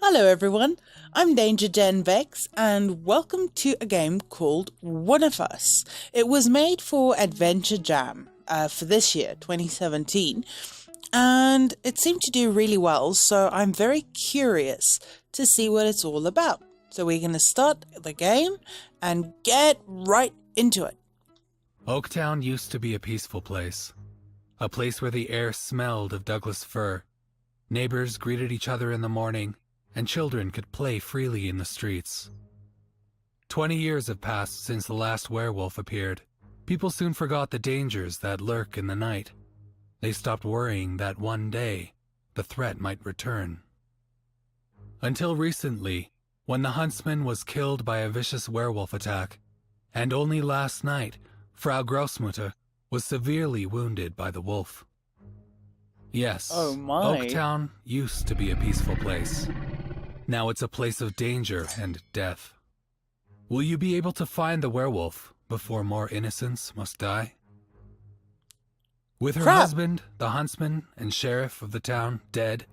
Hello everyone, I'm Danger Gen Vex and welcome to a game called One of Us. It was made for Adventure Jam for this year, 2017, and it seemed to do really well, so I'm very curious to see what it's all about. So we're going to start the game and get right into it. Oaktown used to be a peaceful place. A place where the air smelled of Douglas fir. Neighbors greeted each other in the morning, and children could play freely in the streets. 20 years have passed since the last werewolf appeared. People soon forgot the dangers that lurk in the night. They stopped worrying that one day, the threat might return. Until recently, when the huntsman was killed by a vicious werewolf attack, and only last night, Frau Grossmutter was severely wounded by the wolf. Yes, Oh my. Oaktown used to be a peaceful place. Now it's a place of danger and death. Will you be able to find the werewolf before more innocents must die? With her husband, the huntsman and sheriff of the town, dead,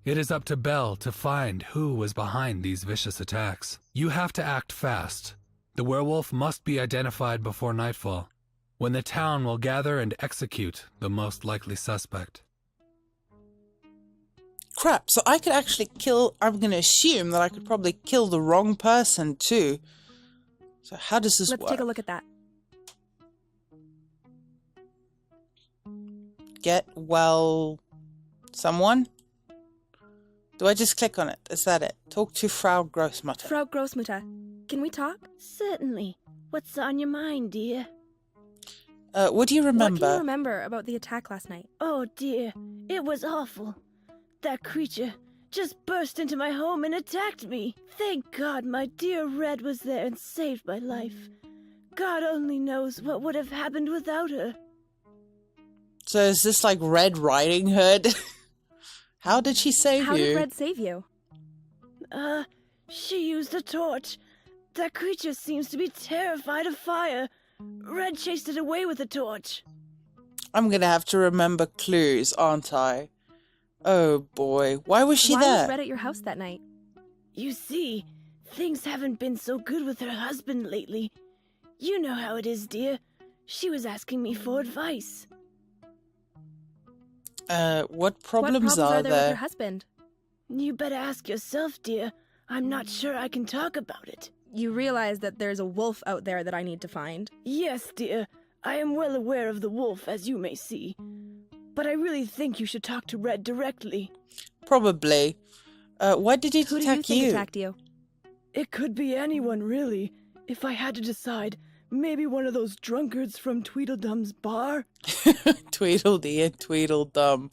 it is up to Belle to find who was behind these vicious attacks. You have to act fast. The werewolf must be identified before nightfall, when the town will gather and execute the most likely suspect. Crap, so I could actually I'm going to assume that I could probably kill the wrong person too. So how does this work? Let's take a look at that. Get well someone? Do I just click on it? Is that it? Talk to Frau Grossmutter. Frau Grossmutter, can we talk? Certainly. What's on your mind, dear? What do you remember? What can you remember about the attack last night? Oh, dear. It was awful. That creature just burst into my home and attacked me. Thank God my dear Red was there and saved my life. God only knows what would have happened without her. So is this like Red Riding Hood? How did she save How you? did Red save you? She used a torch. That creature seems to be terrified of fire. Red chased it away with a torch. I'm gonna have to remember clues, aren't I? Oh boy, why was she Why there? was Red at your house that night? You see, things haven't been so good with her husband lately. You know how it is, dear. She was asking me for advice. What problems are are there with there? your husband? You better ask yourself, dear. I'm not sure I can talk about it. You realize that there's a wolf out there that I need to find. Yes, dear. I am well aware of the wolf, as you may see. But I really think you should talk to Red directly. Probably. Why did he Who do you attack think you? attacked you? It could be anyone, really. If I had to decide, maybe one of those drunkards from Tweedledum's bar? Tweedledee and Tweedledum.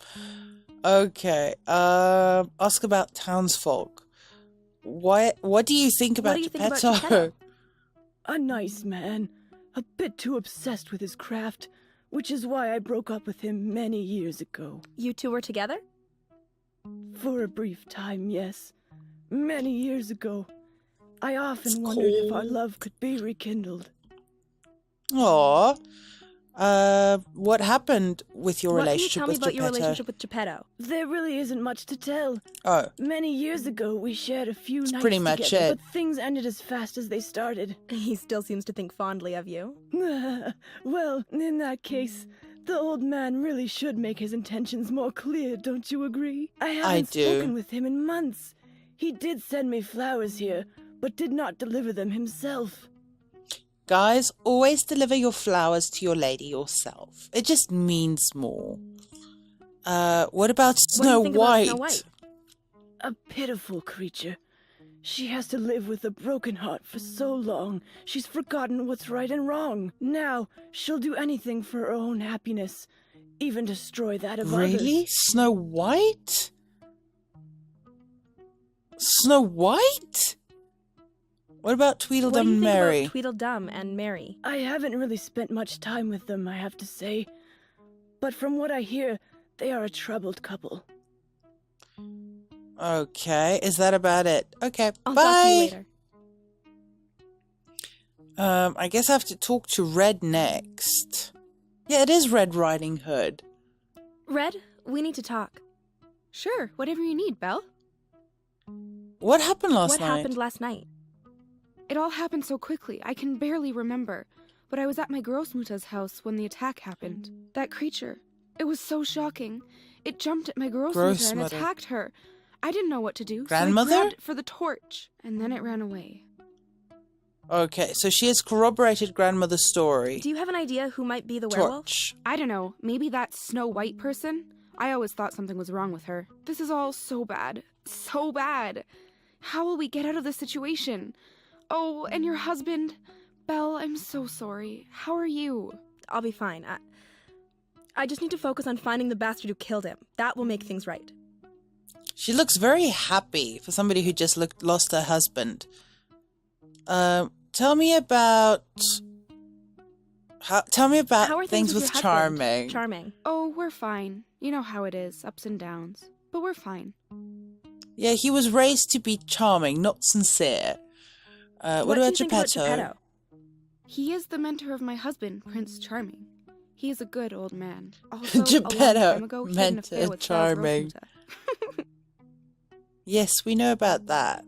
Okay. Ask about townsfolk. What do you think about What do you think about Geppetto? Geppetto? A nice man. A bit too obsessed with his craft, which is why I broke up with him many years ago. You two were together? For a brief time, yes. Many years ago. I often wondered if our love could be rekindled. Aw. What happened with your relationship with What can you tell me about your Geppetto? relationship with Geppetto? There really isn't much to tell. Oh, Many years ago, we shared a few nights pretty much together, it. but things ended as fast as they started. He still seems to think fondly of you. Well, in that case, the old man really should make his intentions more clear, don't you agree? I haven't do. spoken with him in months. He did send me flowers here, but did not deliver them himself. guys, always deliver your flowers to your lady yourself. It just means more. What about What do Snow you think White? about Snow White? A pitiful creature. She has to live with a broken heart for so long, she's forgotten what's right and wrong. Now, she'll do anything for her own happiness, even destroy that of others. Really? Snow White? Snow White? What about Tweedledum What do you and think Mary? about Tweedledum and Mary? I haven't really spent much time with them, I have to say. But from what I hear, they are a troubled couple. Okay, is that about it? Okay, I'll bye. talk to you later. I guess I have to talk to Red next. Yeah, it is Red Riding Hood. Red, we need to talk. Sure, whatever you need, Belle. What happened last What night? happened last night? It all happened so quickly, I can barely remember. But I was at my Großmutter's house when the attack happened. That creature, it was so shocking. It jumped at my Großmutter and Großmutter. attacked her. I didn't know what to do, Grandmother? so I grabbed for the torch, and then it ran away. Okay, so she has corroborated grandmother's story. Do you have an idea who might be the werewolf? Torch. I don't know, maybe that Snow White person? I always thought something was wrong with her. This is all so bad. So bad. How will we get out of this situation? Oh, and your husband? Belle, I'm so sorry. How are you? I'll be fine. I just need to focus on finding the bastard who killed him. That will make things right. She looks very happy for somebody who just lost her husband. Tell me about How are things with your husband? Charming. Charming. Oh, we're fine. You know how it is, ups and downs. But we're fine. Yeah, he was raised to be charming, not sincere. What do about you think about Geppetto? Geppetto? He is the mentor of my husband, Prince Charming. He is a good old man. Also, a long Geppetto, time ago, he had an affair mentor with Charming. Großmutter. Yes, we know about that.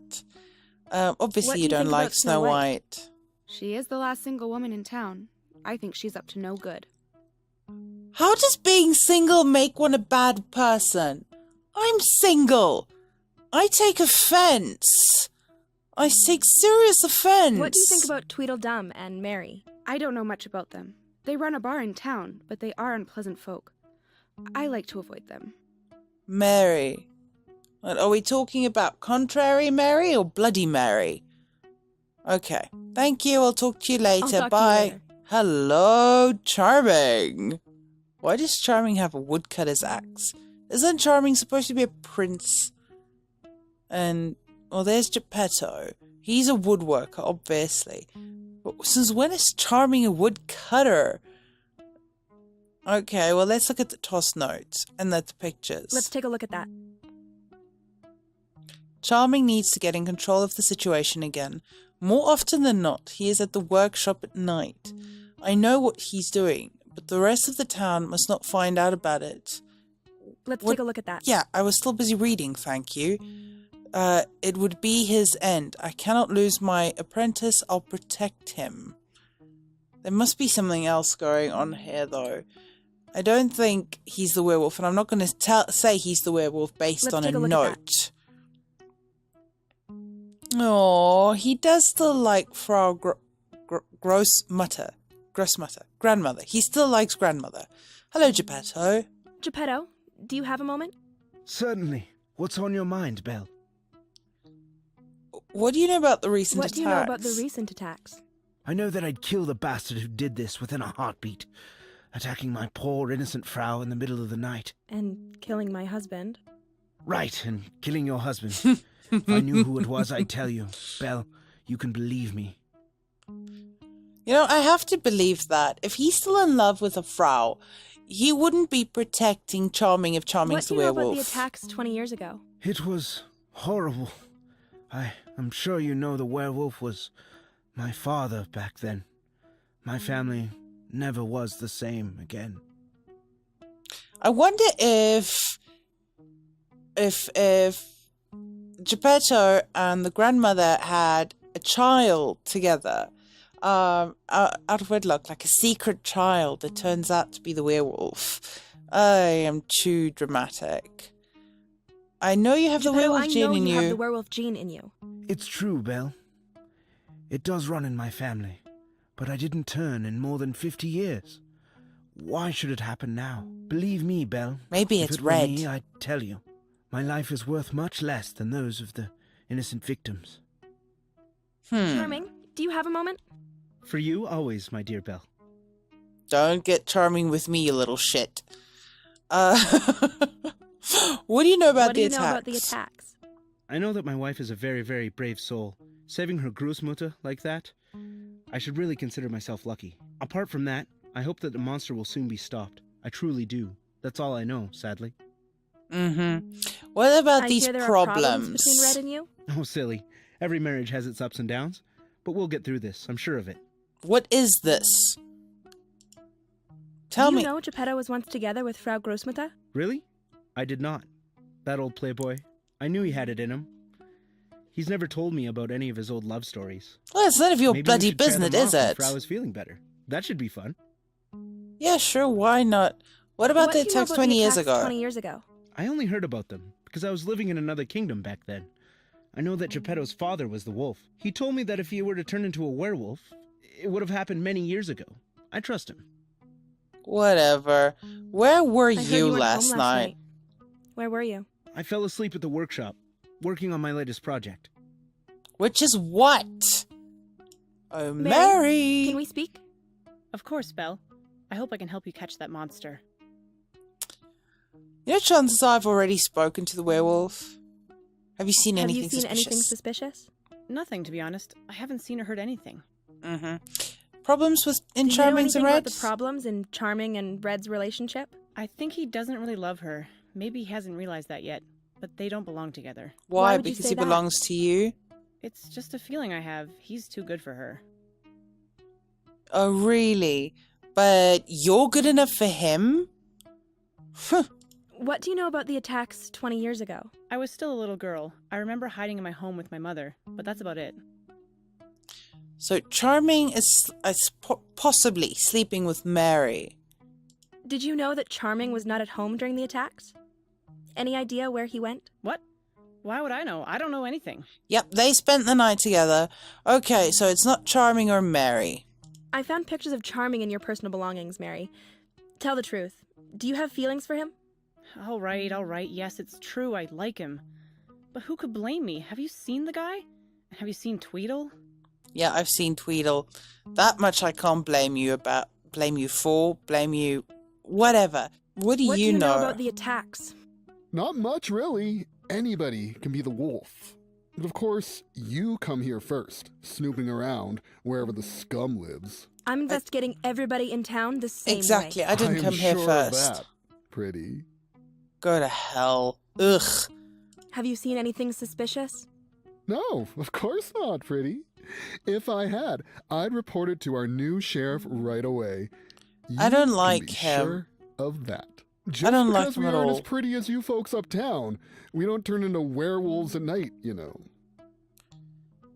What Obviously do you you don't think like about Snow Snow White. She is the last single woman in town. I think she's up to no good. How does being single make one a bad person? I'm single. I take offense. I take serious offense. What do you think about Tweedledum and Mary? I don't know much about them. They run a bar in town, but they are unpleasant folk. I like to avoid them. Mary? What, are we talking about Contrary Mary or Bloody Mary? Okay. Thank you. I'll talk to you later. I'll talk to you Bye. later. Hello, Charming. Why does Charming have a woodcutter's axe? Isn't Charming supposed to be a prince? And, well, there's Geppetto. He's a woodworker, obviously. But since when is Charming a woodcutter? Okay, well, let's look at the toss notes and at the pictures. Let's take a look at that. Charming needs to get in control of the situation again. More often than not, he is at the workshop at night. I know what he's doing, but the rest of the town must not find out about it. Let's What- take a look at that. Yeah, I was still busy reading, thank you. It would be his end. I cannot lose my apprentice. I'll protect him. There must be something else going on here, though. I don't think he's the werewolf, and I'm not going to say he's the werewolf based Let's on take a a look at that. note. Oh, he does still like Frau Großmutter. Grandmother. He still likes grandmother. Hello, Geppetto. Geppetto, do you have a moment? Certainly. What's on your mind, Belle? What do you know about the recent What attacks? do you know about the recent attacks? I know that I'd kill the bastard who did this within a heartbeat, attacking my poor innocent Frau in the middle of the night. And killing my husband. Right, and killing your husband. If I knew who it was, I'd tell you. Belle, you can believe me. You know, I have to believe that. If he's still in love with a Frau, he wouldn't be protecting Charming if What Charming's do the you know werewolf. about the attacks 20 years ago? It was horrible. I'm sure you know the werewolf was my father back then. My family never was the same again. I wonder if Geppetto and the grandmother had a child together, out of wedlock, like a secret child that turns out to be the werewolf. I am too dramatic. I know you have the Geppetto, werewolf I gene know in you you. have the werewolf gene in you. It's true, Belle. It does run in my family, but I didn't turn in more than 50 years. Why should it happen now? Believe me, Belle. Maybe if it's it were red. me, I'd tell you. My life is worth much less than those of the innocent victims. Charming, do you have a moment? For you, always, my dear Belle. Don't get Charming with me, you little shit. What do you know about What do the you attacks? know about the attacks? I know that my wife is a very, very brave soul. Saving her Großmutter like that, I should really consider myself lucky. Apart from that, I hope that the monster will soon be stopped. I truly do. That's all I know, sadly. What about I these hear there problems? are problems between Red and you. Oh, silly. Every marriage has its ups and downs. But we'll get through this, I'm sure of it. What is this? Tell do me. you know Geppetto was once together with Frau Großmutter? Really? I did not. That old playboy. I knew he had it in him. He's never told me about any of his old love stories. Well, it's none of your Maybe we bloody should share them business, is off when it? Frau is feeling better. That should be fun. Yeah, sure, why not? What about What the do you know attacks about 20 the years attacks ago? 20 years ago? I only heard about them because I was living in another kingdom back then. I know that Geppetto's father was the wolf. He told me that if he were to turn into a werewolf, it would have happened many years ago. I trust him. Whatever. Where were I heard you went last home night? Where were you? I fell asleep at the workshop, working on my latest project. Which is what? Oh, Mary, Mary! Can we speak? Of course, Belle. I hope I can help you catch that monster. You know, chances are I've already spoken to the werewolf. Have you seen Have anything you seen suspicious? anything suspicious? Nothing, to be honest. I haven't seen or heard anything. Mm-hmm. Problems with in Do you know Charming's anything and about the Red's? problems in Charming and Red's relationship? I think he doesn't really love her. Maybe he hasn't realized that yet. But they don't belong together. Why Why? would you Because say he that? belongs to you? It's just a feeling I have. He's too good for her. Oh, really? But you're good enough for him? Huh. What do you know about the attacks 20 years ago? I was still a little girl. I remember hiding in my home with my mother, but that's about it. So Charming is possibly sleeping with Mary. Did you know that Charming was not at home during the attacks? Any idea where he went? What? Why would I know? I don't know anything. Yep, they spent the night together. Okay, so it's not Charming or Mary. I found pictures of Charming in your personal belongings, Mary. Tell the truth. Do you have feelings for him? All right. Yes, it's true. I like him. But who could blame me? Have you seen the guy? Have you seen Tweedle? Yeah, I've seen Tweedle. That much I can't blame you for, whatever. What do What you do you know know? about the attacks? Not much, really. Anybody can be the wolf. But of course, you come here first, snooping around wherever the scum lives. I'm investigating everybody in town the same Exactly, way. I didn't am come here sure of first. that, pretty. Go to hell. Ugh. Have you seen anything suspicious? No, of course not, pretty. If I had, I'd report it to our new sheriff right away. I don't You can like be him. Sure of that. Just I don't like because him we at aren't all. as pretty as you folks uptown, we don't turn into werewolves at night, you know.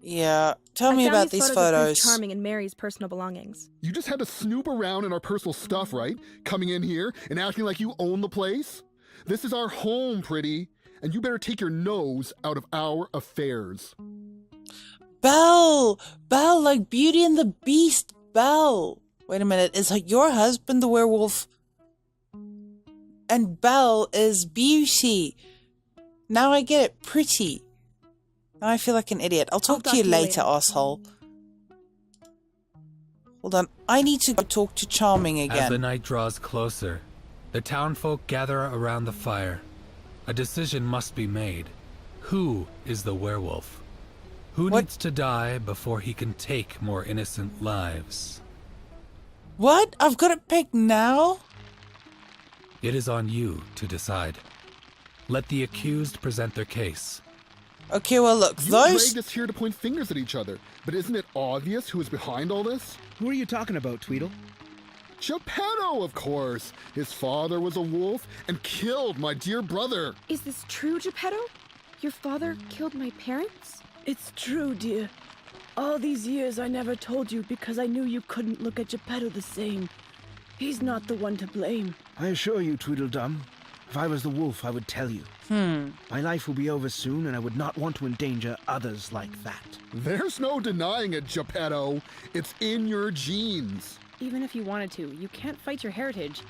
Yeah, tell I me found about these of photos. Prince Charming and Mary's personal belongings. You just had to snoop around in our personal stuff, right? Coming in here and acting like you own the place? This is our home, pretty, and you better take your nose out of our affairs. Belle, like Beauty and the Beast, Belle. Wait a minute, is your husband the werewolf? And Belle is Beauty. Now I get it, pretty. Now I feel like an idiot. I'll talk to you later, asshole. Hold on, I need to go talk to Charming As the again. night draws closer, the townfolk gather around the fire. A decision must be made. Who is the werewolf? Who What? needs to die before he can take more innocent lives? What? I've got to pick now? It is on you to decide. Let the accused present their case. Okay, well look, You those... dragged us here to point fingers at each other, but isn't it obvious who is behind all this? Who are you talking about, Tweedle? Geppetto, of course! His father was a wolf and killed my dear brother! Is this true, Geppetto? Your father killed my parents? It's true, dear. All these years I never told you because I knew you couldn't look at Geppetto the same. He's not the one to blame. I assure you, Tweedledum, if I was the wolf, I would tell you. My life will be over soon, and I would not want to endanger others like that. There's no denying it, Geppetto. It's in your genes. Even if you wanted to, you can't fight your heritage.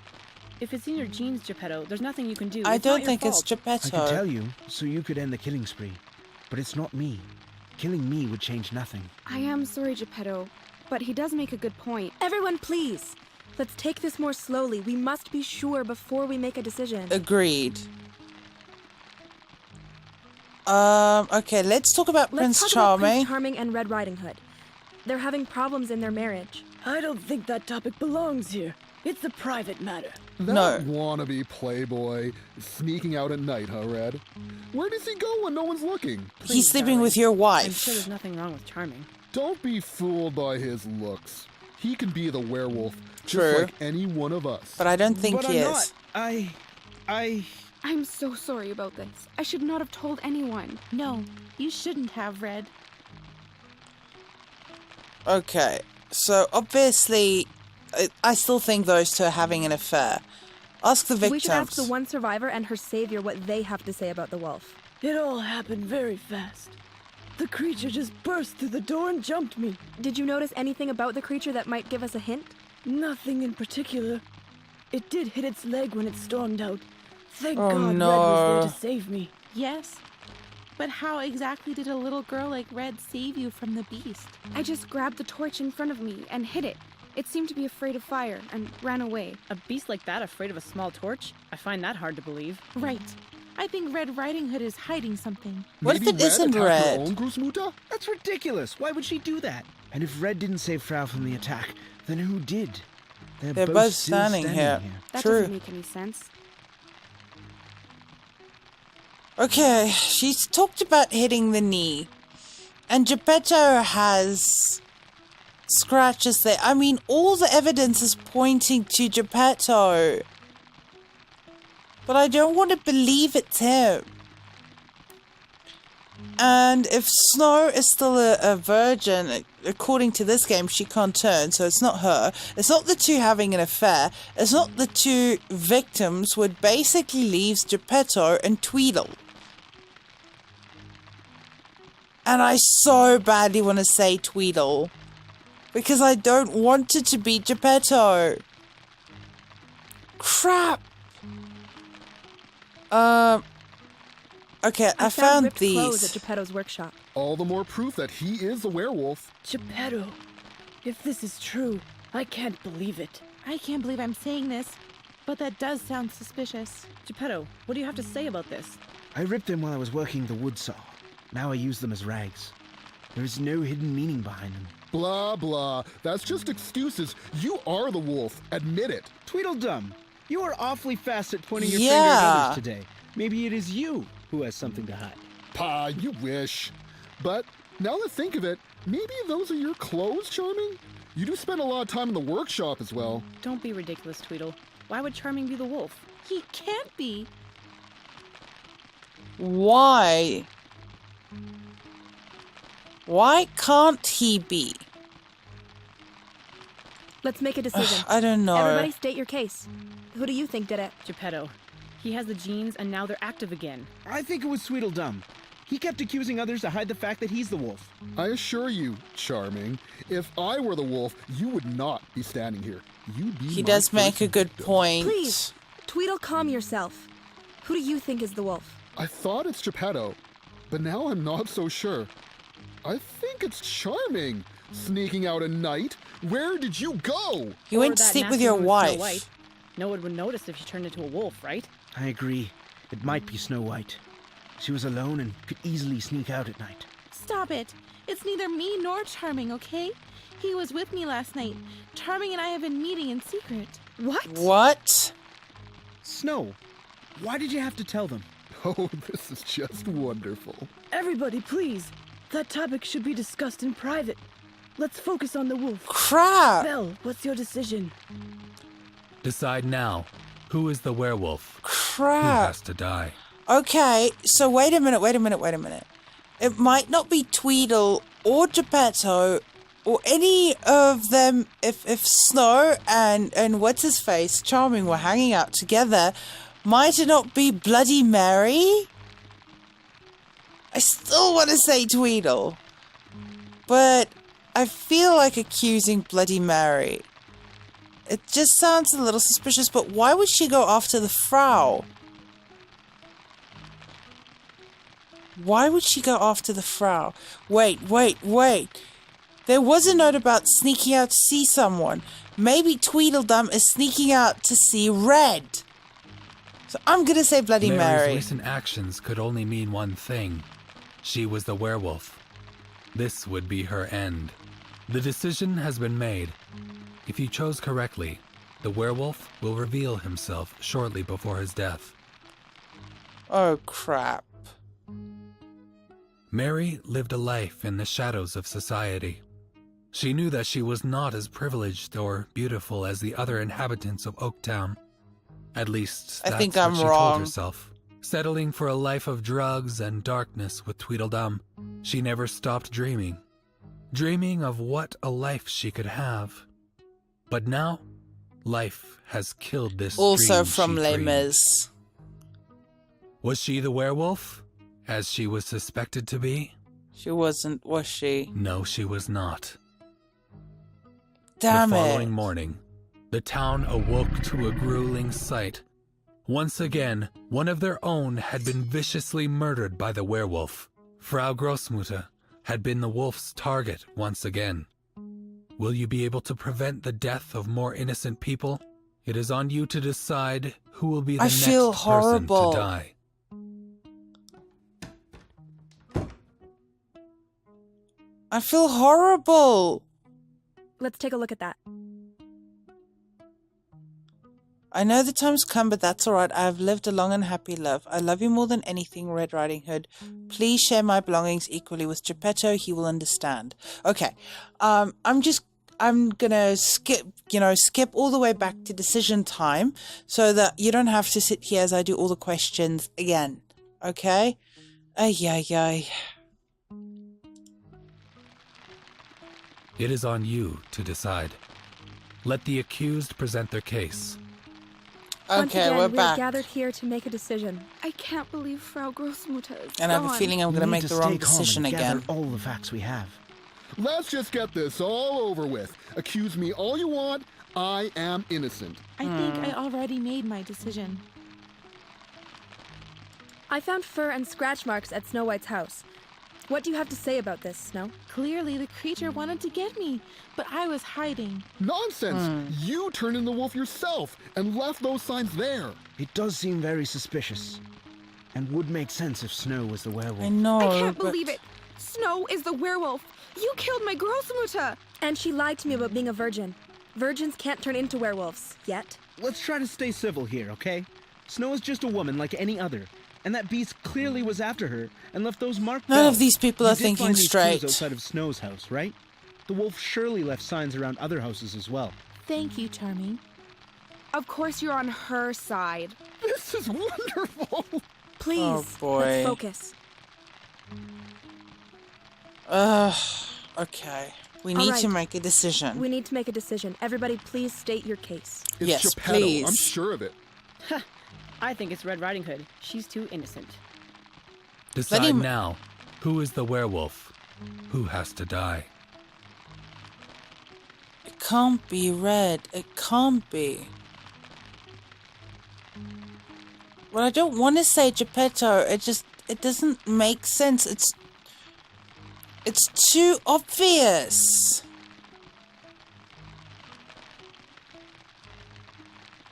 If it's in your genes, Geppetto, there's nothing you can do. I It's not don't your think it's fault. I could tell Geppetto. you, so you could end the killing spree. But it's not me. Killing me would change nothing. I am sorry, Geppetto, but he does make a good point. Everyone, please. Let's take this more slowly. We must be sure before we make a decision. Agreed. Okay, let's talk about Let's Prince talk about Prince Charming. Charming and Red Riding Hood. They're having problems in their marriage. I don't think that topic belongs here. It's a private matter. That No. wannabe playboy sneaking out at night, huh, Red? Where does he go when no one's looking? He's Please, sleeping darling. with your I'm wife. sure there's nothing wrong with Charming. Don't be fooled by his looks. He can be the werewolf, True. just like any one of us. But I don't think but he I'm is. not. I'm so sorry about this. I should not have told anyone. No, you shouldn't have, Red. Okay, so obviously, I still think those two are having an affair. Ask the victims. We should ask the one survivor and her savior what they have to say about the wolf. It all happened very fast. The creature just burst through the door and jumped me. Did you notice anything about the creature that might give us a hint? Nothing in particular. It did hit its leg when it stormed out. Thank Oh, God no. Red was there to save me. Yes. But how exactly did a little girl like Red save you from the beast? I just grabbed the torch in front of me and hit it. It seemed to be afraid of fire and ran away. A beast like that afraid of a small torch? I find that hard to believe. Right. I think Red Riding Hood is hiding something. What if Maybe it isn't attacked Red? her own Großmutter? That's ridiculous. Why would she do that? And if Red didn't save Frau from the attack, then who did? They're both still standing here. That True. doesn't make any sense. Okay, she's talked about hitting the knee. And Geppetto has scratches there. I mean, all the evidence is pointing to Geppetto. But I don't want to believe it's him. And if Snow is still a virgin, according to this game, she can't turn, so it's not her. It's not the two having an affair. It's not the two victims, which basically leaves Geppetto and Tweedle. And I so badly want to say Tweedle, because I don't want it to be Geppetto. Crap. Okay, I found ripped clothes these. at Geppetto's workshop. All the more proof that he is a werewolf. Geppetto, if this is true, I can't believe it. I can't believe I'm saying this, but that does sound suspicious. Geppetto, what do you have to say about this? I ripped them while I was working the wood saw. Now I use them as rags. There is no hidden meaning behind them. Blah, blah. That's just excuses. You are the wolf. Admit it. Tweedledum, you are awfully fast at pointing your finger Yeah. at others today. Maybe it is you who has something to hide. Pa, you wish. But now that I think of it, maybe those are your clothes, Charming? You do spend a lot of time in the workshop as well. Don't be ridiculous, Tweedle. Why would Charming be the wolf? He can't be. Why? Why can't he be? Let's make a decision. I don't know. Everybody state your case. Who do you think did it? Geppetto. He has the genes and now they're active again. I think it was Tweedledum. He kept accusing others to hide the fact that he's the wolf. I assure you, Charming, if I were the wolf, you would not be standing here. You'd be He my does make first a good victim. point. Please, Tweedle, calm yourself. Who do you think is the wolf? I thought it's Geppetto, but now I'm not so sure. I think it's Charming. Sneaking out at night? Where did you go? You Or went to that sleep with nasty your woman, Snow wife. White. No one would notice if she turned into a wolf, right? I agree. It might be Snow White. She was alone and could easily sneak out at night. Stop it. It's neither me nor Charming, okay? He was with me last night. Charming and I have been meeting in secret. What? What? Snow, why did you have to tell them? Oh, this is just wonderful. Everybody, please. That topic should be discussed in private. Let's focus on the wolf. Crap. Belle, what's your decision? Decide now. Who is the werewolf? Who Crap. has to die? Okay, so wait a minute. It might not be Tweedle or Geppetto or any of them if Snow and what's his face, Charming, were hanging out together. Might it not be Bloody Mary? I still want to say Tweedle, but I feel like accusing Bloody Mary. It just sounds a little suspicious, but why would she go after the Frau? Why would she go after the Frau? Wait. There was a note about sneaking out to see someone. Maybe Tweedledum is sneaking out to see Red. So I'm gonna say Bloody Mary's Mary. recent actions could only mean one thing. She was the werewolf. This would be her end. The decision has been made. If you chose correctly, the werewolf will reveal himself shortly before his death. Oh crap. Mary lived a life in the shadows of society. She knew that she was not as privileged or beautiful as the other inhabitants of Oaktown. At least, I that's think what I'm she wrong. told herself. Settling for a life of drugs and darkness with Tweedledum, she never stopped dreaming. Dreaming of what a life she could have. But now, life has killed this Also dream from she Les dreamed. Mis. Was she the werewolf, as she was suspected to be? She wasn't, was she? No, she was not. Damn the it. following morning, the town awoke to a grueling sight. Once again, one of their own had been viciously murdered by the werewolf. Frau Großmutter had been the wolf's target once again. Will you be able to prevent the death of more innocent people? It is on you to decide who will be the I next feel person horrible. to die. I feel horrible. Let's take a look at that. I know the time's come, but that's all right. I have lived a long and happy life. I love you more than anything, Red Riding Hood. Please share my belongings equally with Geppetto. He will understand. Okay. I'm gonna skip all the way back to decision time so that you don't have to sit here as I do all the questions again. Okay? Ay. It is on you to decide. Let the accused present their case. Once Okay, again, we're we are back. gathered here to make a decision. I can't believe Frau Großmutter is And I have a gone. feeling I'm We gonna need make to the wrong stay calm decision and again. gather all the facts we have. Let's just get this all over with. Accuse me all you want. I am innocent. I think I already made my decision. I found fur and scratch marks at Snow White's house. What do you have to say about this, Snow? Clearly, the creature wanted to get me, but I was hiding. Nonsense! You turned in the wolf yourself and left those signs there. It does seem very suspicious, and would make sense if Snow was the I werewolf. know. I can't but- believe it. Snow is the werewolf. You killed my Großmutter. And she lied to me about being a virgin. Virgins can't turn into werewolves, yet. Let's try to stay civil here, okay? Snow is just a woman like any other, and that beast clearly was after her and left those marked None of bells. these people You are did thinking find these clues straight. outside of Snow's house, right? The wolf surely left signs around other houses as well. Thank you, Charming. Of course you're on her side. This is wonderful. Please, Oh, boy. let's focus. Okay. We All need right. to make a decision. We need to make a decision. Everybody, please state your case. It's Yes, Geppetto, please. I'm sure of it. I think it's Red Riding Hood. She's too innocent. Decide him- now. Who is the werewolf? Who has to die? It can't be Red. It can't be. Well, I don't want to say Geppetto. It doesn't make sense. It's too obvious.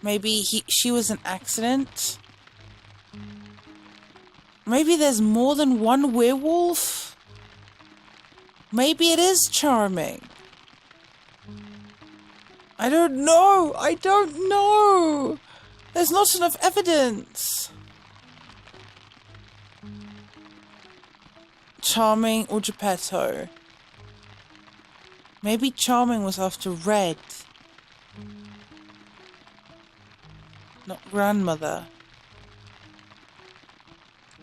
Maybe she was an accident. Maybe there's more than one werewolf. Maybe it is Charming. I don't know. I don't know. There's not enough evidence. Charming or Geppetto? Maybe Charming was after Red. Not grandmother.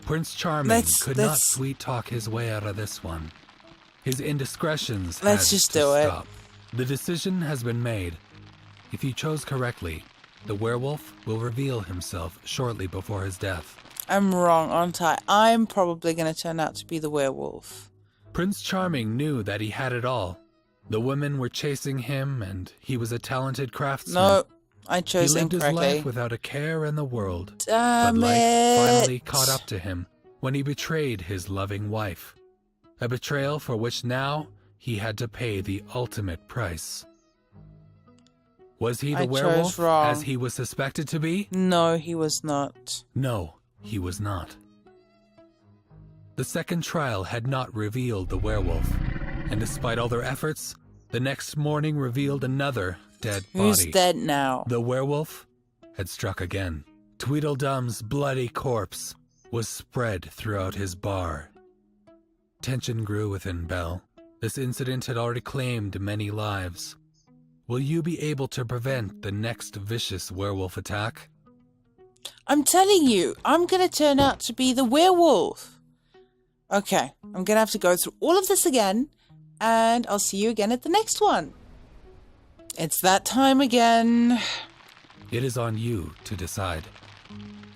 Prince Charming Let's- could not let's- sweet-talk his way out of this one. His indiscretions Let's had just to do it. stop. The decision has been made. If you chose correctly, the werewolf will reveal himself shortly before his death. I'm wrong, aren't I? I'm probably going to turn out to be the werewolf. Prince Charming knew that he had it all. The women were chasing him, and he was a talented craftsman. No, I he chose lived his incorrectly. life without a care in the world. But Damn life it! finally caught up to him when he betrayed his loving wife. A betrayal for which now he had to pay the ultimate price. Was he the I chose werewolf wrong. as he was suspected to be? No, he was not. No, he was not. The second trial had not revealed the werewolf, and despite all their efforts, the next morning revealed another dead Who's body. dead now? The werewolf had struck again. Tweedledum's bloody corpse was spread throughout his bar. Tension grew within Belle. This incident had already claimed many lives. Will you be able to prevent the next vicious werewolf attack? I'm telling you, I'm going to turn out to be the werewolf. Okay, I'm going to have to go through all of this again, and I'll see you again at the next one. It's that time again. It is on you to decide.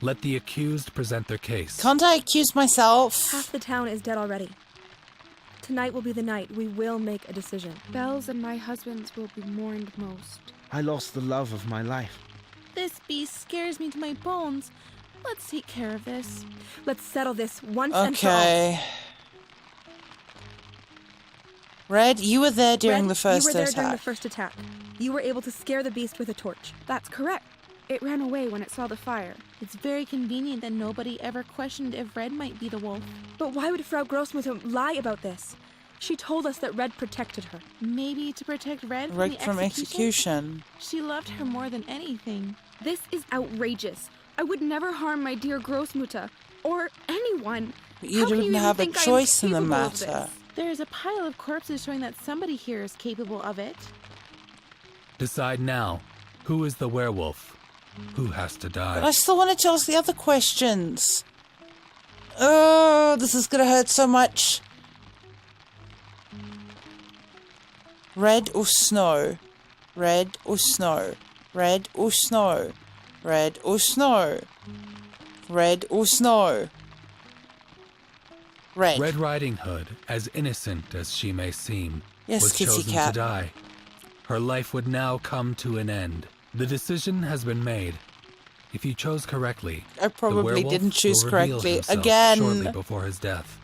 Let the accused present their case. Can't I accuse myself? Half the town is dead already. Tonight will be the night we will make a decision. Belle's and my husband's will be mourned most. I lost the love of my life. This beast scares me to my bones. Let's take care of this. Let's settle this once and for all. Okay. Red, you were there during Red, the first you were there attack. during the first attack. You were able to scare the beast with a torch. That's correct. It ran away when it saw the fire. It's very convenient that nobody ever questioned if Red might be the wolf. But why would Frau Grossmutter lie about this? She told us that Red protected her. Maybe to protect Red Right from from execution? execution. She loved her more than anything. This is outrageous. I would never harm my dear Grossmutter. Or anyone. You How can didn't even have a think I am choice in the capable of matter. this? There is a pile of corpses showing that somebody here is capable of it. Decide now. Who is the werewolf? Who has to die? But I still wanted to ask the other questions. Oh, this is gonna hurt so much. Red or snow? Red or snow? Red or snow? Red or snow? Red or snow? Red. Red Riding Hood, as innocent as she may seem, Yes, was kitty chosen cat. to die. Her life would now come to an end. The decision has been made. If you chose correctly, I probably the werewolf didn't choose will reveal correctly. himself Again. shortly before his death.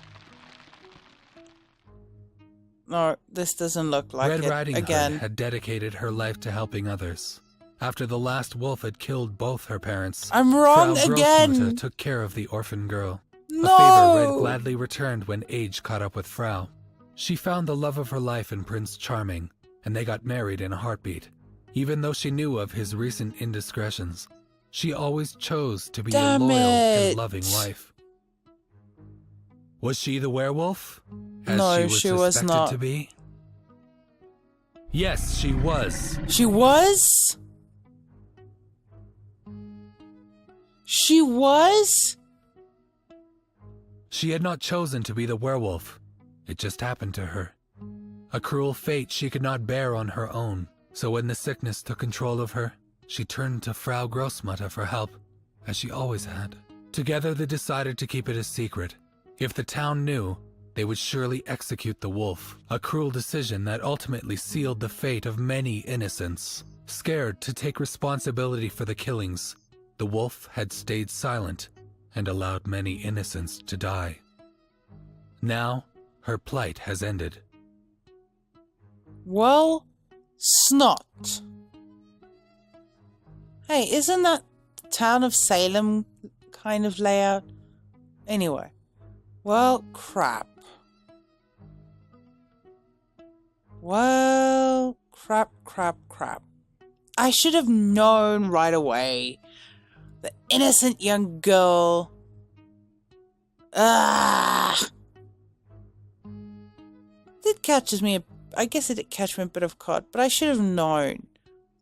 No, this doesn't look like Red it. Riding Again. Hood had dedicated her life to helping others. After the last wolf had killed both her parents, I'm wrong Frau again. Grossmutter took care of the orphan girl. No. A favor Red gladly returned when age caught up with Frau. She found the love of her life in Prince Charming, and they got married in a heartbeat. Even though she knew of his recent indiscretions, she always chose to be Damn a loyal it. and loving wife. Was she the werewolf? As No, she was suspected not. to be? Yes, she was. She was? She was? She had not chosen to be the werewolf. It just happened to her. A cruel fate she could not bear on her own. So when the sickness took control of her, she turned to Frau Grossmutter for help, as she always had. Together they decided to keep it a secret. If the town knew, they would surely execute the wolf, a cruel decision that ultimately sealed the fate of many innocents. Scared to take responsibility for the killings, the wolf had stayed silent and allowed many innocents to die. Now, her plight has ended. Well, snot. Hey, isn't that town of Salem kind of layout? Anyway. Well, crap. Well, crap. I should have known right away. The innocent young girl. It catches me. I guess it did catch me a bit of cod, but I should have known.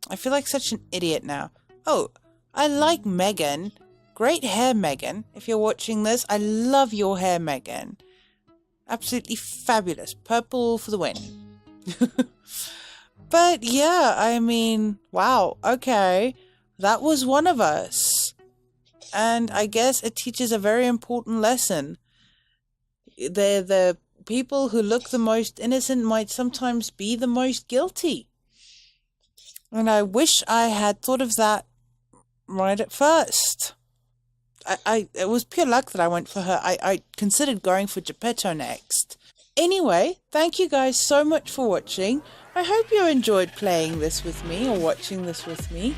I feel like such an idiot now. Oh, I like Megan. Great hair, Megan. If you're watching this, I love your hair, Megan. Absolutely fabulous. Purple for the win. But yeah, I mean, wow, okay. That was one of us. And I guess it teaches a very important lesson. The people who look the most innocent might sometimes be the most guilty. And I wish I had thought of that right at first. It was pure luck that I went for her. I considered going for Geppetto next. Anyway, thank you guys so much for watching. I hope you enjoyed playing this with me or watching this with me.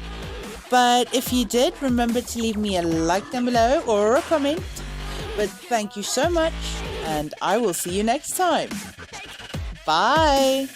But if you did, remember to leave me a like down below or a comment. But thank you so much, and I will see you next time. Bye!